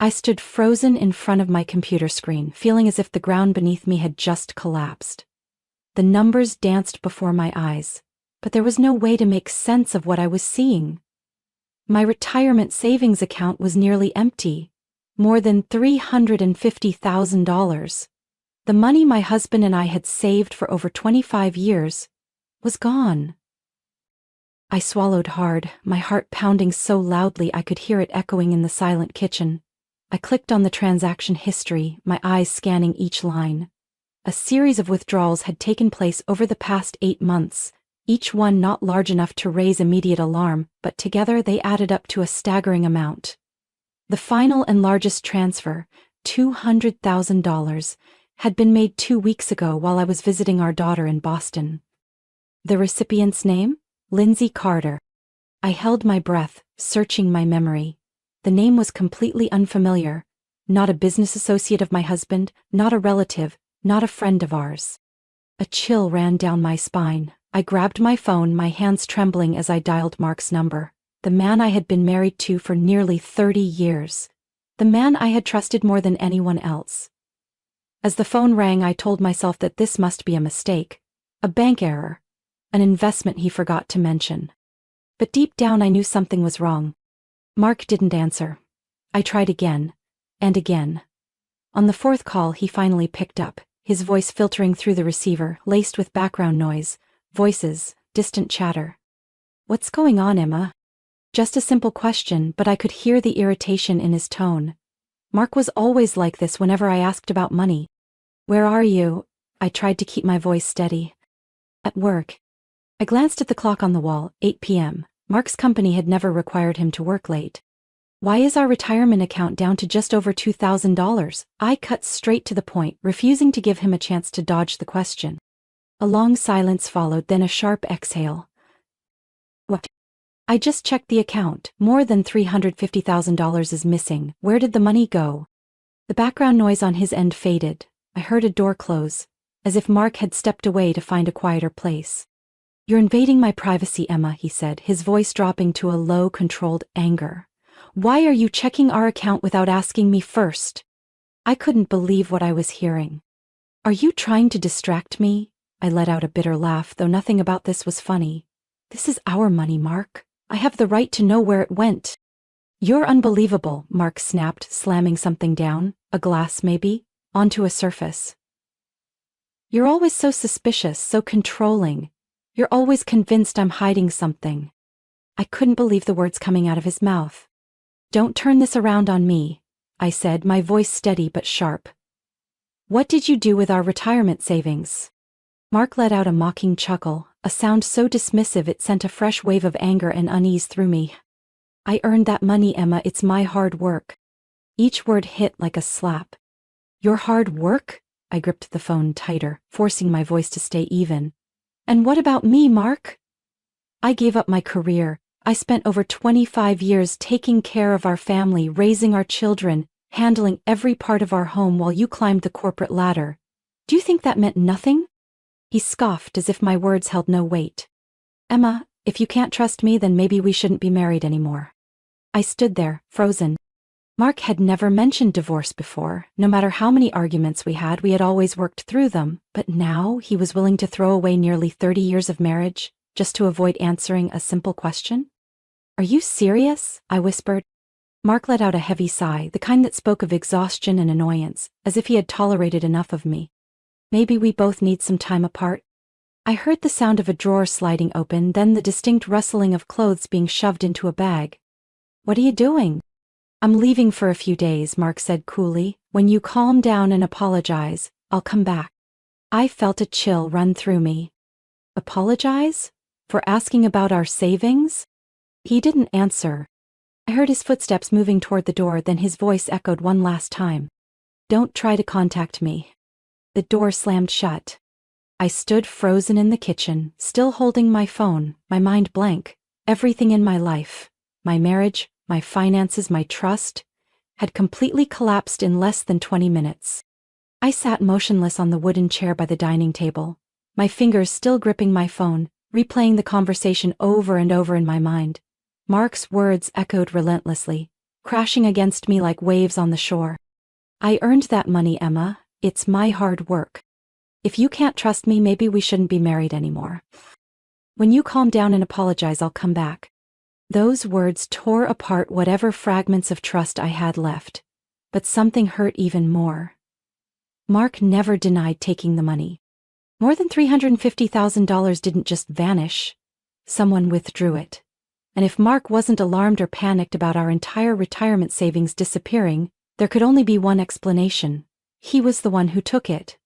I stood frozen in front of my computer screen, feeling as if the ground beneath me had just collapsed. The numbers danced before my eyes, but there was no way to make sense of what I was seeing. My retirement savings account was nearly empty, more than $350,000. The money my husband and I had saved for over 25 years was gone. I swallowed hard, my heart pounding so loudly I could hear it echoing in the silent kitchen. I clicked on the transaction history, my eyes scanning each line. A series of withdrawals had taken place over the past 8 months, each one not large enough to raise immediate alarm, but together they added up to a staggering amount. The final and largest transfer, $200,000, had been made 2 weeks ago while I was visiting our daughter in Boston. The recipient's name? Lindsay Carter. I held my breath, searching my memory. The name was completely unfamiliar. Not a business associate of my husband, not a relative, not a friend of ours. A chill ran down my spine. I grabbed my phone, my hands trembling as I dialed Mark's number. The man I had been married to for nearly 30 years. The man I had trusted more than anyone else. As the phone rang, I told myself that this must be a mistake. A bank error. An investment he forgot to mention. But deep down I knew something was wrong. Mark didn't answer. I tried again, and again. On the 4th call he finally picked up, his voice filtering through the receiver, laced with background noise, voices, distant chatter. "What's going on, Emma?" Just a simple question, but I could hear the irritation in his tone. Mark was always like this whenever I asked about money. "Where are you?" I tried to keep my voice steady. "At work." I glanced at the clock on the wall, 8 p.m. Mark's company had never required him to work late. "Why is our retirement account down to just over $2,000? I cut straight to the point, refusing to give him a chance to dodge the question. A long silence followed, then a sharp exhale. "What?" "I just checked the account. More than $350,000 is missing. Where did the money go?" The background noise on his end faded. I heard a door close, as if Mark had stepped away to find a quieter place. "You're invading my privacy, Emma," he said, his voice dropping to a low, controlled anger. "Why are you checking our account without asking me first?" I couldn't believe what I was hearing. "Are you trying to distract me?" I let out a bitter laugh, though nothing about this was funny. "This is our money, Mark. I have the right to know where it went." "You're unbelievable," Mark snapped, slamming something down, a glass maybe, onto a surface. "You're always so suspicious, so controlling. You're always convinced I'm hiding something." I couldn't believe the words coming out of his mouth. "Don't turn this around on me," I said, my voice steady but sharp. "What did you do with our retirement savings?" Mark let out a mocking chuckle, a sound so dismissive it sent a fresh wave of anger and unease through me. "I earned that money, Emma. It's my hard work." Each word hit like a slap. "Your hard work?" I gripped the phone tighter, forcing my voice to stay even. "And what about me, Mark?" "I gave up my career. I spent over 25 years taking care of our family, raising our children, handling every part of our home while you climbed the corporate ladder. Do you think that meant nothing?" He scoffed as if my words held no weight. "Emma, if you can't trust me, then maybe we shouldn't be married anymore." I stood there, frozen. Mark had never mentioned divorce before. No matter how many arguments we had always worked through them. But now he was willing to throw away nearly 30 years of marriage just to avoid answering a simple question? "Are you serious?" I whispered. Mark let out a heavy sigh, the kind that spoke of exhaustion and annoyance, as if he had tolerated enough of me. "Maybe we both need some time apart." I heard the sound of a drawer sliding open, then the distinct rustling of clothes being shoved into a bag. "What are you doing?" "I'm leaving for a few days," Mark said coolly. "When you calm down and apologize, I'll come back." I felt a chill run through me. Apologize? For asking about our savings? He didn't answer. I heard his footsteps moving toward the door, then his voice echoed one last time. "Don't try to contact me." The door slammed shut. I stood frozen in the kitchen, still holding my phone, my mind blank. Everything in my life, my marriage, my finances, my trust, had completely collapsed in less than 20 minutes. I sat motionless on the wooden chair by the dining table, my fingers still gripping my phone, replaying the conversation over and over in my mind. Mark's words echoed relentlessly. crashing against me like waves on the shore. I earned that money, Emma. It's my hard work. If you can't trust me, maybe we shouldn't be married anymore. When you calm down and apologize, I'll come back. Those words tore apart whatever fragments of trust I had left. But something hurt even more. Mark never denied taking the money. More than $350,000 didn't just vanish. Someone withdrew it. And if Mark wasn't alarmed or panicked about our entire retirement savings disappearing, there could only be one explanation. He was the one who took it.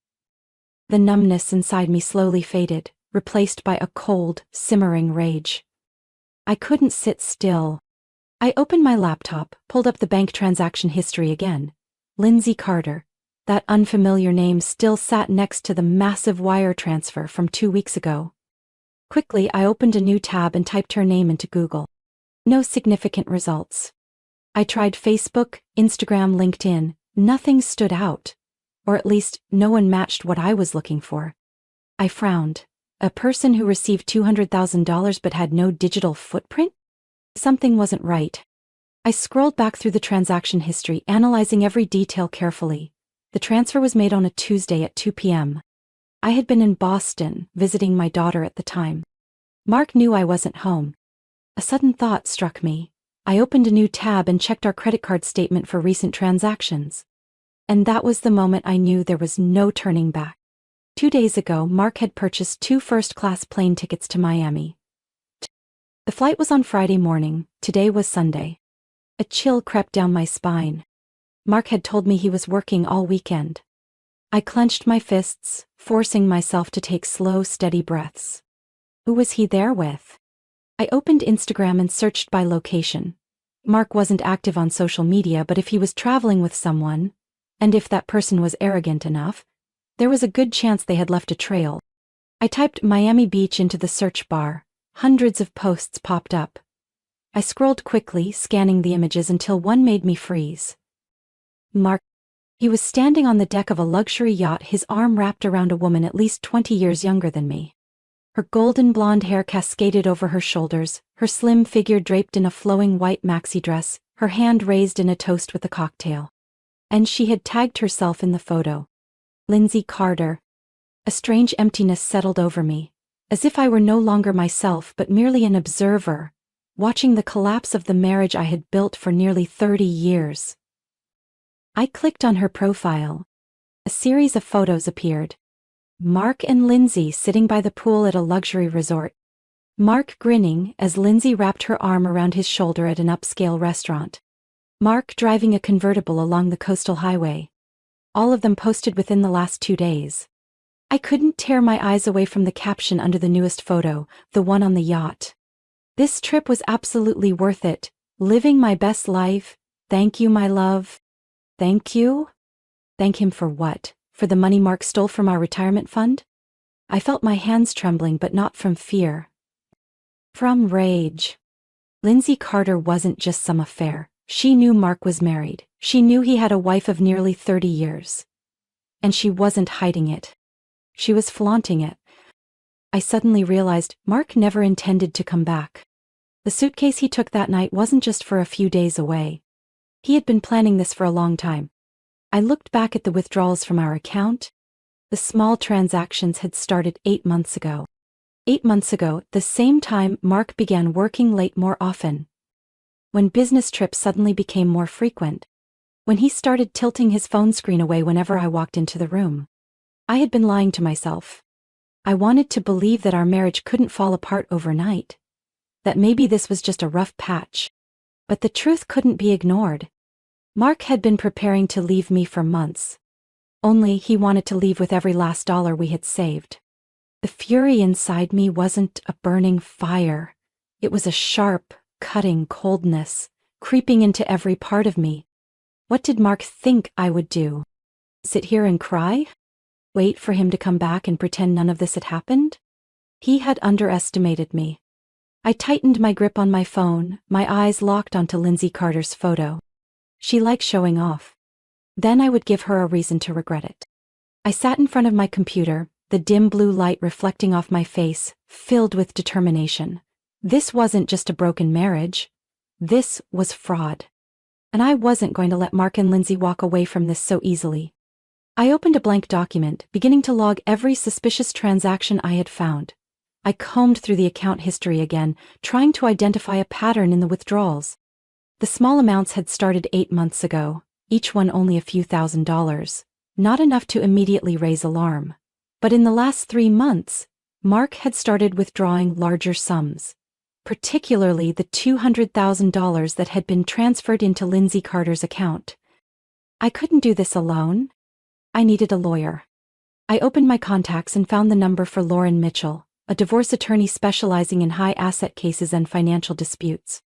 The numbness inside me slowly faded, replaced by a cold, simmering rage. I couldn't sit still. I opened my laptop, pulled up the bank transaction history again. Lindsay Carter. That unfamiliar name still sat next to the massive wire transfer from 2 weeks ago. Quickly, I opened a new tab and typed her name into Google. No significant results. I tried Facebook, Instagram, LinkedIn. Nothing stood out. Or at least, no one matched what I was looking for. I frowned. A person who received $200,000 but had no digital footprint? Something wasn't right. I scrolled back through the transaction history, analyzing every detail carefully. The transfer was made on a Tuesday at 2 p.m. I had been in Boston, visiting my daughter at the time. Mark knew I wasn't home. A sudden thought struck me. I opened a new tab and checked our credit card statement for recent transactions. And that was the moment I knew there was no turning back. 2 days ago, Mark had purchased 2 first-class plane tickets to Miami. The flight was on Friday morning. Today was Sunday. A chill crept down my spine. Mark had told me he was working all weekend. I clenched my fists, forcing myself to take slow, steady breaths. Who was he there with? I opened Instagram and searched by location. Mark wasn't active on social media, but if he was traveling with someone, and if that person was arrogant enough, there was a good chance they had left a trail. I typed Miami Beach into the search bar. Hundreds of posts popped up. I scrolled quickly, scanning the images until one made me freeze. Mark. He was standing on the deck of a luxury yacht, his arm wrapped around a woman at least 20 years younger than me. Her golden blonde hair cascaded over her shoulders, her slim figure draped in a flowing white maxi dress, her hand raised in a toast with a cocktail. And she had tagged herself in the photo. Lindsay Carter. A strange emptiness settled over me, as if I were no longer myself but merely an observer, watching the collapse of the marriage I had built for nearly 30 years. I clicked on her profile. A series of photos appeared. Mark and Lindsay sitting by the pool at a luxury resort. Mark grinning as Lindsay wrapped her arm around his shoulder at an upscale restaurant. Mark driving a convertible along the coastal highway. All of them posted within the last 2 days. I couldn't tear my eyes away from the caption under the newest photo, the one on the yacht. This trip was absolutely worth it. Living my best life. Thank you, my love. Thank you? Thank him for what? For the money Mark stole from our retirement fund? I felt my hands trembling, but not from fear. From rage. Lindsay Carter wasn't just some affair. She knew Mark was married. She knew he had a wife of nearly 30 years. And she wasn't hiding it. She was flaunting it. I suddenly realized Mark never intended to come back. The suitcase he took that night wasn't just for a few days away. He had been planning this for a long time. I looked back at the withdrawals from our account. The small transactions had started 8 months ago. 8 months ago, the same time Mark began working late more often. When business trips suddenly became more frequent. When he started tilting his phone screen away whenever I walked into the room. I had been lying to myself. I wanted to believe that our marriage couldn't fall apart overnight. That maybe this was just a rough patch. But the truth couldn't be ignored. Mark had been preparing to leave me for months. Only he wanted to leave with every last dollar we had saved. The fury inside me wasn't a burning fire. It was a sharp, cutting coldness, creeping into every part of me. What did Mark think I would do? Sit here and cry? Wait for him to come back and pretend none of this had happened? He had underestimated me. I tightened my grip on my phone, my eyes locked onto Lindsay Carter's photo. She liked showing off. Then I would give her a reason to regret it. I sat in front of my computer, the dim blue light reflecting off my face, filled with determination. This wasn't just a broken marriage. This was fraud. and I wasn't going to let Mark and Lindsay walk away from this so easily. I opened a blank document, beginning to log every suspicious transaction I had found. I combed through the account history again, trying to identify a pattern in the withdrawals. The small amounts had started 8 months ago, each one only a few $1,000s, not enough to immediately raise alarm. But in the last 3 months, Mark had started withdrawing larger sums, particularly the $200,000 that had been transferred into Lindsay Carter's account. I couldn't do this alone. I needed a lawyer. I opened my contacts and found the number for Lauren Mitchell, a divorce attorney specializing in high-asset cases and financial disputes.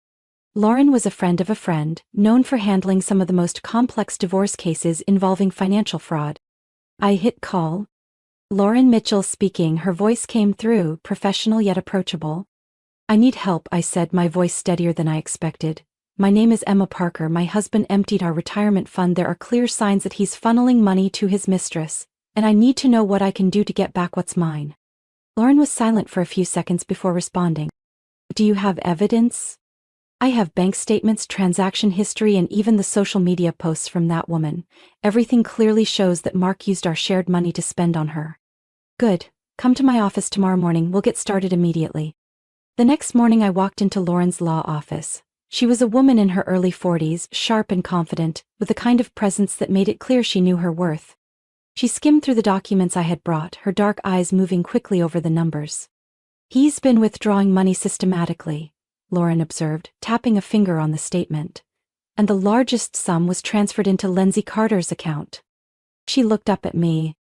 Lauren was a friend of a friend, known for handling some of the most complex divorce cases involving financial fraud. I hit call. Lauren Mitchell speaking. Her voice came through, professional yet approachable. "I need help," I said, my voice steadier than I expected. "My name is Emma Parker. My husband emptied our retirement fund. There are clear signs that he's funneling money to his mistress, and I need to know what I can do to get back what's mine." Lauren was silent for a few seconds before responding. "Do you have evidence?" "I have bank statements, transaction history, and even the social media posts from that woman. Everything clearly shows that Mark used our shared money to spend on her." "Good. Come to my office tomorrow morning. We'll get started immediately." The next morning I walked into Lauren's law office. She was a woman in her early 40s, sharp and confident, with the kind of presence that made it clear she knew her worth. She skimmed through the documents I had brought, her dark eyes moving quickly over the numbers. "He's been withdrawing money systematically," Lauren observed, tapping a finger on the statement. "And the largest sum was transferred into Lindsay Carter's account." She looked up at me.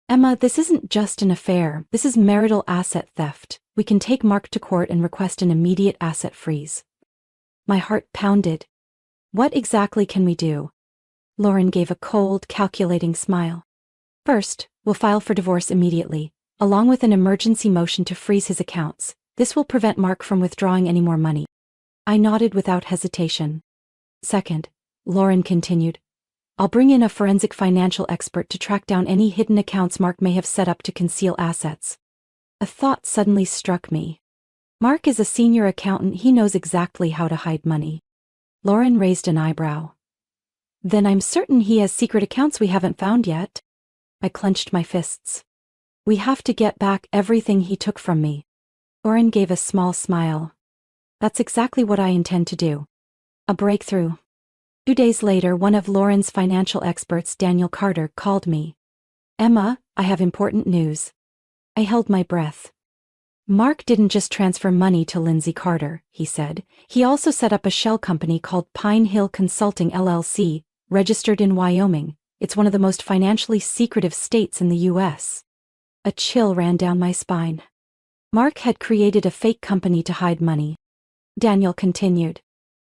"Emma, this isn't just an affair, this is marital asset theft. We can take Mark to court and request an immediate asset freeze." My heart pounded. "What exactly can we do?" Lauren gave a cold, calculating smile. "First, we'll file for divorce immediately, along with an emergency motion to freeze his accounts. This will prevent Mark from withdrawing any more money." I nodded without hesitation. "Second," Lauren continued, "I'll bring in a forensic financial expert to track down any hidden accounts Mark may have set up to conceal assets." A thought suddenly struck me. Mark is a senior accountant. He knows exactly how to hide money. Lauren raised an eyebrow. "Then I'm certain he has secret accounts we haven't found yet." I clenched my fists. "We have to get back everything he took from me." Lauren gave a small smile. "That's exactly what I intend to do." A breakthrough. 2 days later, one of Lauren's financial experts, Daniel Carter, called me. "Emma, I have important news." I held my breath. "Mark didn't just transfer money to Lindsay Carter," he said. "He also set up a shell company called Pine Hill Consulting LLC, registered in Wyoming. It's one of the most financially secretive states in the U.S. A chill ran down my spine. Mark had created a fake company to hide money. Daniel continued.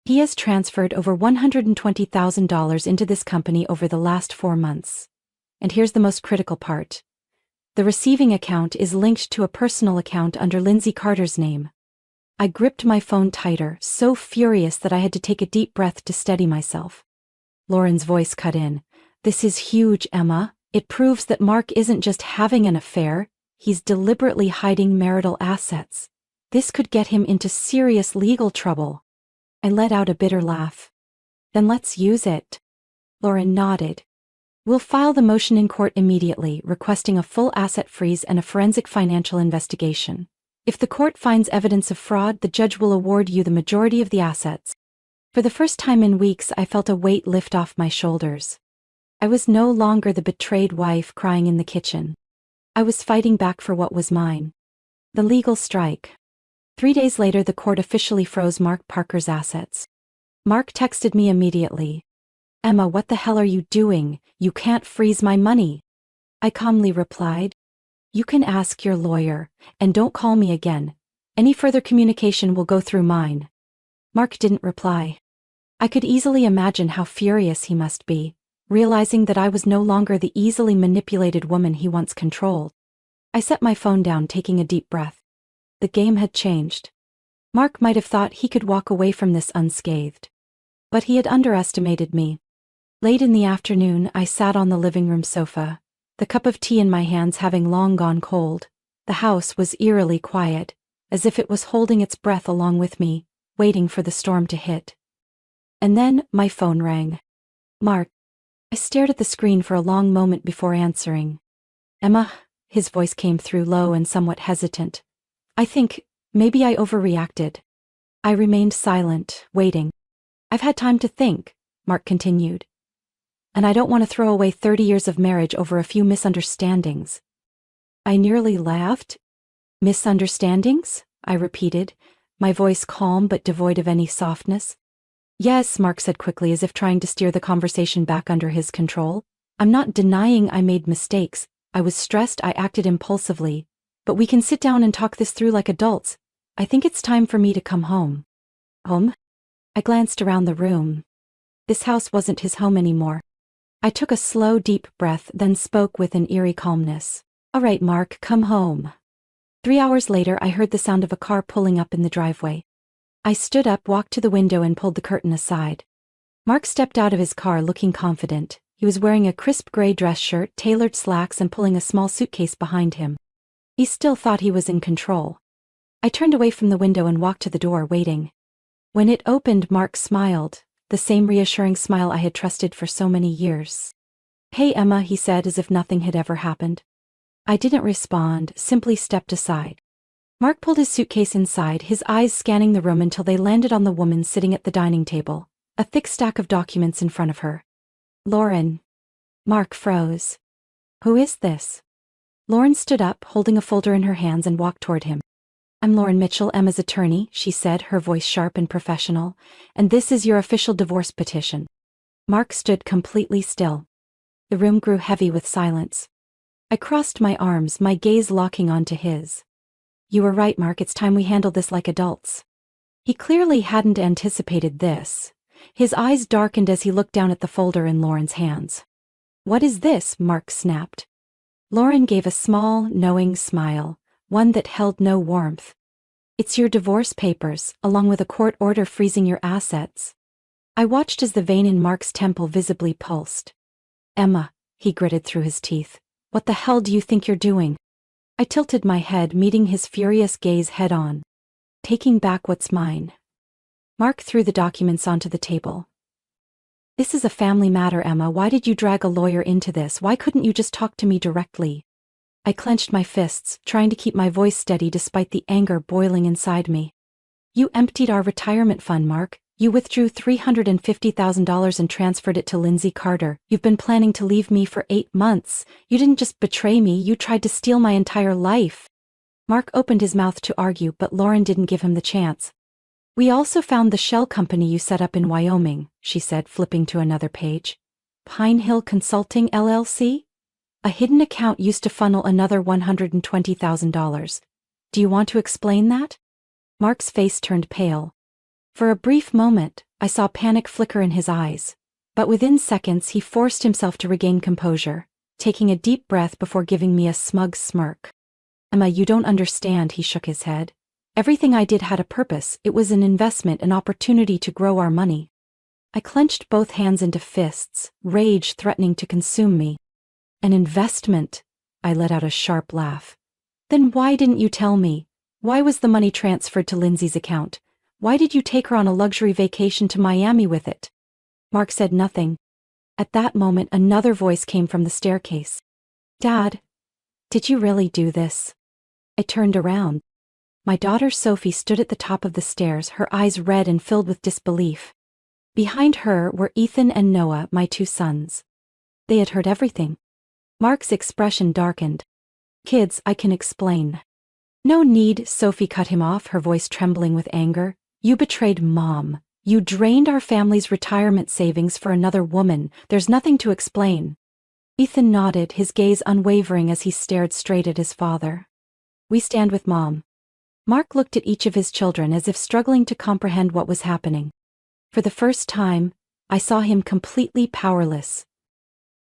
"He has transferred over $120,000 into this company over the last 4 months. And here's the most critical part. The receiving account is linked to a personal account under Lindsay Carter's name." I gripped my phone tighter, so furious that I had to take a deep breath to steady myself. Lauren's voice cut in. "This is huge, Emma. It proves that Mark isn't just having an affair, he's deliberately hiding marital assets. This could get him into serious legal trouble." I let out a bitter laugh. "Then let's use it." Lauren nodded. "We'll file the motion in court immediately, requesting a full asset freeze and a forensic financial investigation. If the court finds evidence of fraud, the judge will award you the majority of the assets." For the first time in weeks, I felt a weight lift off my shoulders. I was no longer the betrayed wife crying in the kitchen. I was fighting back for what was mine. The legal strike. 3 days later, the court officially froze Mark Parker's assets. Mark texted me immediately. "Emma, what the hell are you doing? You can't freeze my money." I calmly replied, "You can ask your lawyer, and don't call me again. Any further communication will go through mine." Mark didn't reply. I could easily imagine how furious he must be, realizing that I was no longer the easily manipulated woman he once controlled. I set my phone down, taking a deep breath. The game had changed. Mark might have thought he could walk away from this unscathed. But he had underestimated me. Late in the afternoon, I sat on the living room sofa, the cup of tea in my hands having long gone cold. The house was eerily quiet, as if it was holding its breath along with me, waiting for the storm to hit. And then, my phone rang. Mark. I stared at the screen for a long moment before answering. Emma, his voice came through low and somewhat hesitant. I think, maybe I overreacted. I remained silent, waiting. I've had time to think, Mark continued. And I don't want to throw away 30 years of marriage over a few misunderstandings. I nearly laughed. Misunderstandings? I repeated, my voice calm but devoid of any softness. Yes, Mark said quickly, as if trying to steer the conversation back under his control. I'm not denying I made mistakes. I was stressed, I acted impulsively. But we can sit down and talk this through like adults. I think it's time for me to come home. Home? I glanced around the room. This house wasn't his home anymore. I took a slow, deep breath, then spoke with an eerie calmness. All right, Mark, come home. 3 hours later, I heard the sound of a car pulling up in the driveway. I stood up, walked to the window, and pulled the curtain aside. Mark stepped out of his car looking confident. He was wearing a crisp gray dress shirt, tailored slacks, and pulling a small suitcase behind him. He still thought he was in control. I turned away from the window and walked to the door, waiting. When it opened, Mark smiled, the same reassuring smile I had trusted for so many years. Hey, Emma, he said, as if nothing had ever happened. I didn't respond, simply stepped aside. Mark pulled his suitcase inside, his eyes scanning the room until they landed on the woman sitting at the dining table, a thick stack of documents in front of her. Lauren. Mark froze. Who is this? Lauren stood up, holding a folder in her hands, and walked toward him. I'm Lauren Mitchell, Emma's attorney, she said, her voice sharp and professional, and this is your official divorce petition. Mark stood completely still. The room grew heavy with silence. I crossed my arms, my gaze locking onto his. You were right, Mark, it's time we handle this like adults. He clearly hadn't anticipated this. His eyes darkened as he looked down at the folder in Lauren's hands. What is this? Mark snapped. Lauren gave a small, knowing smile, one that held no warmth. It's your divorce papers, along with a court order freezing your assets. I watched as the vein in Mark's temple visibly pulsed. Emma, he gritted through his teeth, what the hell do you think you're doing? I tilted my head, meeting his furious gaze head-on. Taking back what's mine. Mark threw the documents onto the table. This is a family matter, Emma. Why did you drag a lawyer into this? Why couldn't you just talk to me directly? I clenched my fists, trying to keep my voice steady despite the anger boiling inside me. You emptied our retirement fund, Mark. You withdrew $350,000 and transferred it to Lindsay Carter. You've been planning to leave me for 8 months. You didn't just betray me, you tried to steal my entire life. Mark opened his mouth to argue, but Lauren didn't give him the chance. We also found the shell company you set up in Wyoming, she said, flipping to another page. Pine Hill Consulting, LLC? A hidden account used to funnel another $120,000. Do you want to explain that? Mark's face turned pale. For a brief moment, I saw panic flicker in his eyes, but within seconds he forced himself to regain composure, taking a deep breath before giving me a smug smirk. Emma, you don't understand, he shook his head. Everything I did had a purpose. It was an investment, an opportunity to grow our money. I clenched both hands into fists, rage threatening to consume me. An investment? I let out a sharp laugh. Then why didn't you tell me? Why was the money transferred to Lindsay's account? Why did you take her on a luxury vacation to Miami with it? Mark said nothing. At that moment, another voice came from the staircase. Dad, did you really do this? I turned around. My daughter Sophie stood at the top of the stairs, her eyes red and filled with disbelief. Behind her were Ethan and Noah, my 2 sons. They had heard everything. Mark's expression darkened. Kids, I can explain. No need, Sophie cut him off, her voice trembling with anger. You betrayed Mom. You drained our family's retirement savings for another woman. There's nothing to explain. Ethan nodded, his gaze unwavering as he stared straight at his father. We stand with Mom. Mark looked at each of his children as if struggling to comprehend what was happening. For the first time, I saw him completely powerless.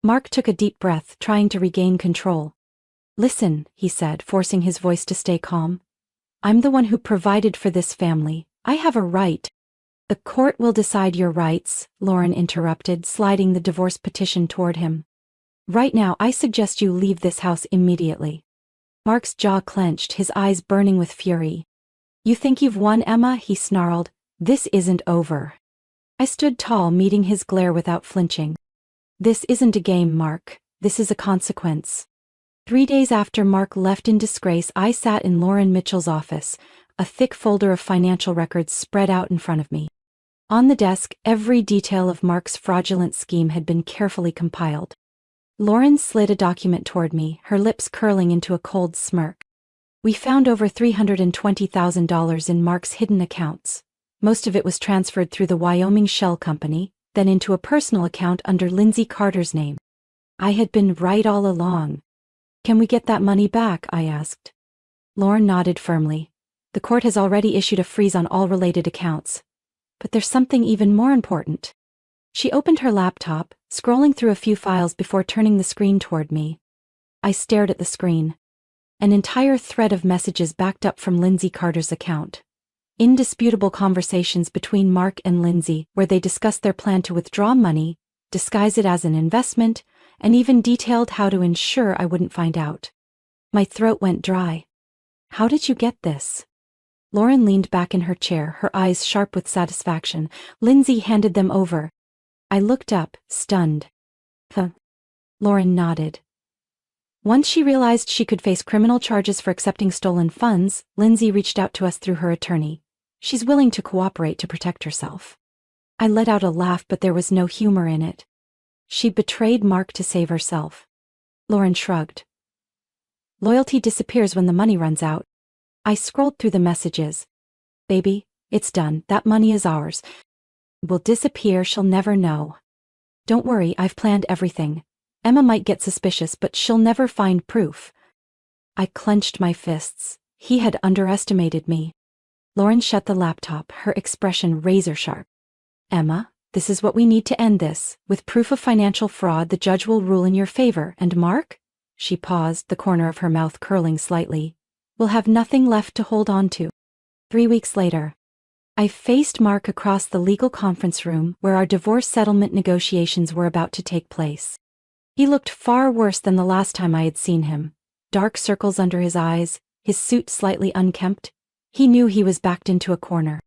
Mark took a deep breath, trying to regain control. Listen, he said, forcing his voice to stay calm. I'm the one who provided for this family. I have a right. The court will decide your rights, Lauren interrupted, sliding the divorce petition toward him. Right now, I suggest you leave this house immediately. Mark's jaw clenched, his eyes burning with fury. You think you've won, Emma? He snarled. This isn't over. I stood tall, meeting his glare without flinching. This isn't a game, Mark. This is a consequence. 3 days after Mark left in disgrace, I sat in Lauren Mitchell's office, a thick folder of financial records spread out in front of me. On the desk, every detail of Mark's fraudulent scheme had been carefully compiled. Lauren slid a document toward me, her lips curling into a cold smirk. We found over $320,000 in Mark's hidden accounts. Most of it was transferred through the Wyoming Shell Company, then into a personal account under Lindsay Carter's name. I had been right all along. Can we get that money back? I asked. Lauren nodded firmly. The court has already issued a freeze on all related accounts. But there's something even more important. She opened her laptop, scrolling through a few files before turning the screen toward me. I stared at the screen. An entire thread of messages backed up from Lindsay Carter's account. Indisputable conversations between Mark and Lindsay, where they discussed their plan to withdraw money, disguise it as an investment, and even detailed how to ensure I wouldn't find out. My throat went dry. How did you get this? Lauren leaned back in her chair, her eyes sharp with satisfaction. Lindsay handed them over. I looked up, stunned. Lauren nodded. Once she realized she could face criminal charges for accepting stolen funds, Lindsay reached out to us through her attorney. She's willing to cooperate to protect herself. I let out a laugh, but there was no humor in it. She betrayed Mark to save herself. Lauren shrugged. Loyalty disappears when the money runs out. I scrolled through the messages. Baby, it's done. That money is ours. Will disappear, she'll never know. Don't worry, I've planned everything. Emma might get suspicious, but she'll never find proof. I clenched my fists. He had underestimated me. Lauren shut the laptop, her expression razor-sharp. Emma, this is what we need to end this. With proof of financial fraud, the judge will rule in your favor. And Mark? She paused, the corner of her mouth curling slightly. We'll have nothing left to hold on to. 3 weeks later, I faced Mark across the legal conference room where our divorce settlement negotiations were about to take place. He looked far worse than the last time I had seen him. Dark circles under his eyes, his suit slightly unkempt. He knew he was backed into a corner.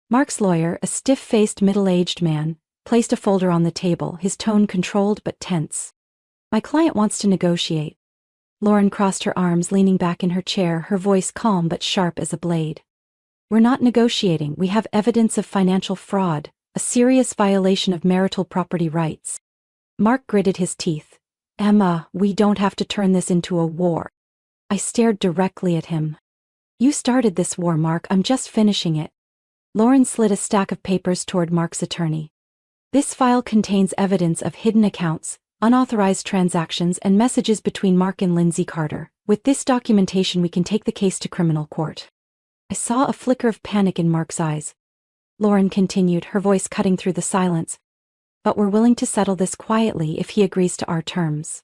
Mark's lawyer, a stiff-faced middle-aged man, placed a folder on the table, his tone controlled but tense. My client wants to negotiate. Lauren crossed her arms, leaning back in her chair, her voice calm but sharp as a blade. We're not negotiating. We have evidence of financial fraud, a serious violation of marital property rights. Mark gritted his teeth. Emma, we don't have to turn this into a war. I stared directly at him. You started this war, Mark. I'm just finishing it. Lauren slid a stack of papers toward Mark's attorney. This file contains evidence of hidden accounts, unauthorized transactions, and messages between Mark and Lindsay Carter. With this documentation, we can take the case to criminal court. I saw a flicker of panic in Mark's eyes. Lauren continued, her voice cutting through the silence. But we're willing to settle this quietly if he agrees to our terms.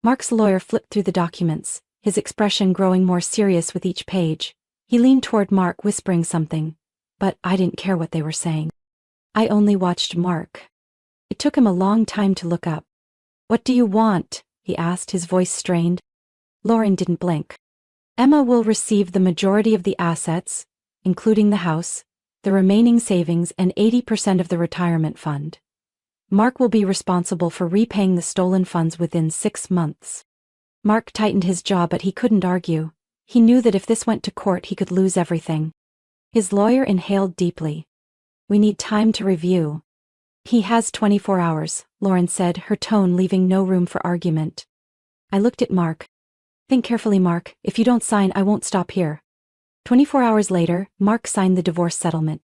Mark's lawyer flipped through the documents, his expression growing more serious with each page. He leaned toward Mark, whispering something. But I didn't care what they were saying. I only watched Mark. It took him a long time to look up. What do you want? He asked, his voice strained. Lauren didn't blink. Emma will receive the majority of the assets, including the house, the remaining savings, and 80% of the retirement fund. Mark will be responsible for repaying the stolen funds within 6 months. Mark tightened his jaw, but he couldn't argue. He knew that if this went to court, he could lose everything. His lawyer inhaled deeply. We need time to review. He has 24 hours, Lauren said, her tone leaving no room for argument. I looked at Mark. Think carefully, Mark. If you don't sign, I won't stop here. 24 hours later, Mark signed the divorce settlement.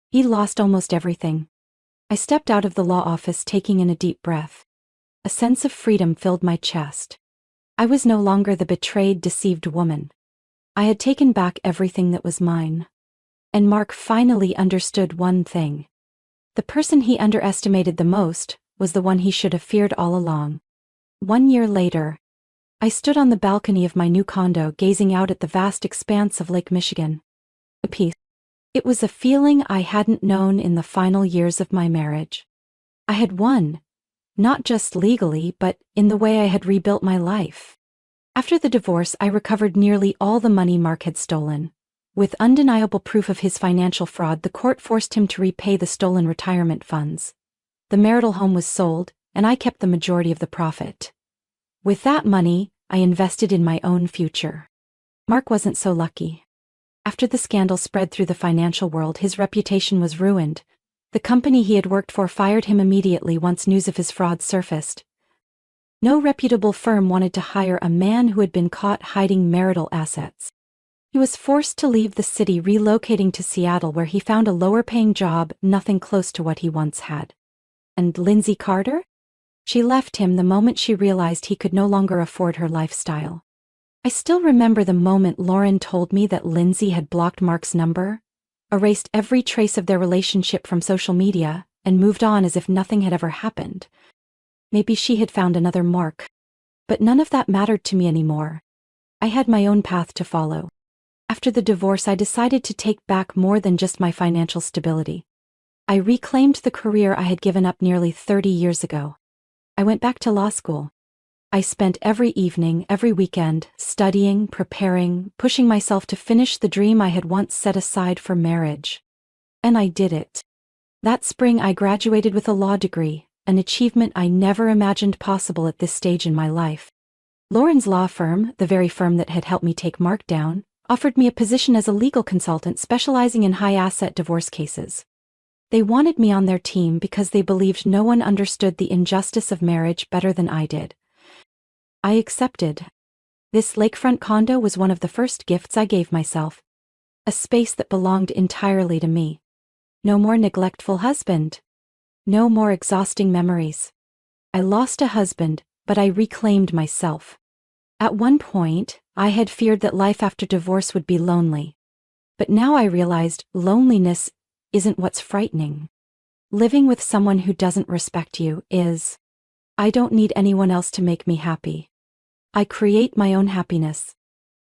He lost almost everything. I stepped out of the law office, taking in a deep breath. A sense of freedom filled my chest. I was no longer the betrayed, deceived woman. I had taken back everything that was mine. And Mark finally understood one thing. The person he underestimated the most was the one he should have feared all along. 1 year later, I stood on the balcony of my new condo, gazing out at the vast expanse of Lake Michigan. A peace. It was a feeling I hadn't known in the final years of my marriage. I had won, not just legally, but in the way I had rebuilt my life. After the divorce, I recovered nearly all the money Mark had stolen. With undeniable proof of his financial fraud, the court forced him to repay the stolen retirement funds. The marital home was sold, and I kept the majority of the profit. With that money, I invested in my own future. Mark wasn't so lucky. After the scandal spread through the financial world, his reputation was ruined. The company he had worked for fired him immediately once news of his fraud surfaced. No reputable firm wanted to hire a man who had been caught hiding marital assets. He was forced to leave the city, relocating to Seattle, where he found a lower-paying job, nothing close to what he once had. And Lindsay Carter? She left him the moment she realized he could no longer afford her lifestyle. I still remember the moment Lauren told me that Lindsay had blocked Mark's number, erased every trace of their relationship from social media, and moved on as if nothing had ever happened. Maybe she had found another Mark. But none of that mattered to me anymore. I had my own path to follow. After the divorce, I decided to take back more than just my financial stability. I reclaimed the career I had given up nearly 30 years ago. I went back to law school. I spent every evening, every weekend, studying, preparing, pushing myself to finish the dream I had once set aside for marriage. And I did it. That spring, I graduated with a law degree, an achievement I never imagined possible at this stage in my life. Lauren's law firm, the very firm that had helped me take Mark down, offered me a position as a legal consultant specializing in high-asset divorce cases. They wanted me on their team because they believed no one understood the injustice of marriage better than I did. I accepted. This lakefront condo was one of the first gifts I gave myself. A space that belonged entirely to me. No more neglectful husband. No more exhausting memories. I lost a husband, but I reclaimed myself. At one point, I had feared that life after divorce would be lonely. But now I realized loneliness isn't what's frightening. Living with someone who doesn't respect you is. I don't need anyone else to make me happy. I create my own happiness.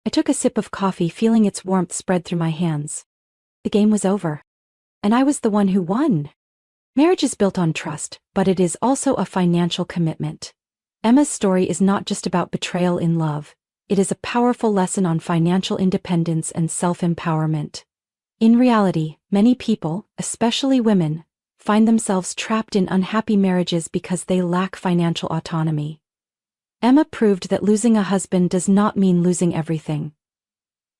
I took a sip of coffee, feeling its warmth spread through my hands. The game was over. And I was the one who won. Marriage is built on trust, but it is also a financial commitment. Emma's story is not just about betrayal in love. It is a powerful lesson on financial independence and self-empowerment. In reality, many people, especially women, find themselves trapped in unhappy marriages because they lack financial autonomy. Emma proved that losing a husband does not mean losing everything.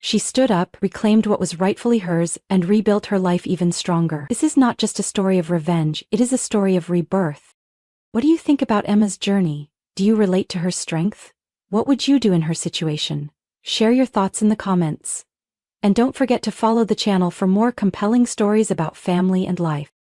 She stood up, reclaimed what was rightfully hers, and rebuilt her life even stronger. This is not just a story of revenge, it is a story of rebirth. What do you think about Emma's journey? Do you relate to her strength? What would you do in her situation? Share your thoughts in the comments. And don't forget to follow the channel for more compelling stories about family and life.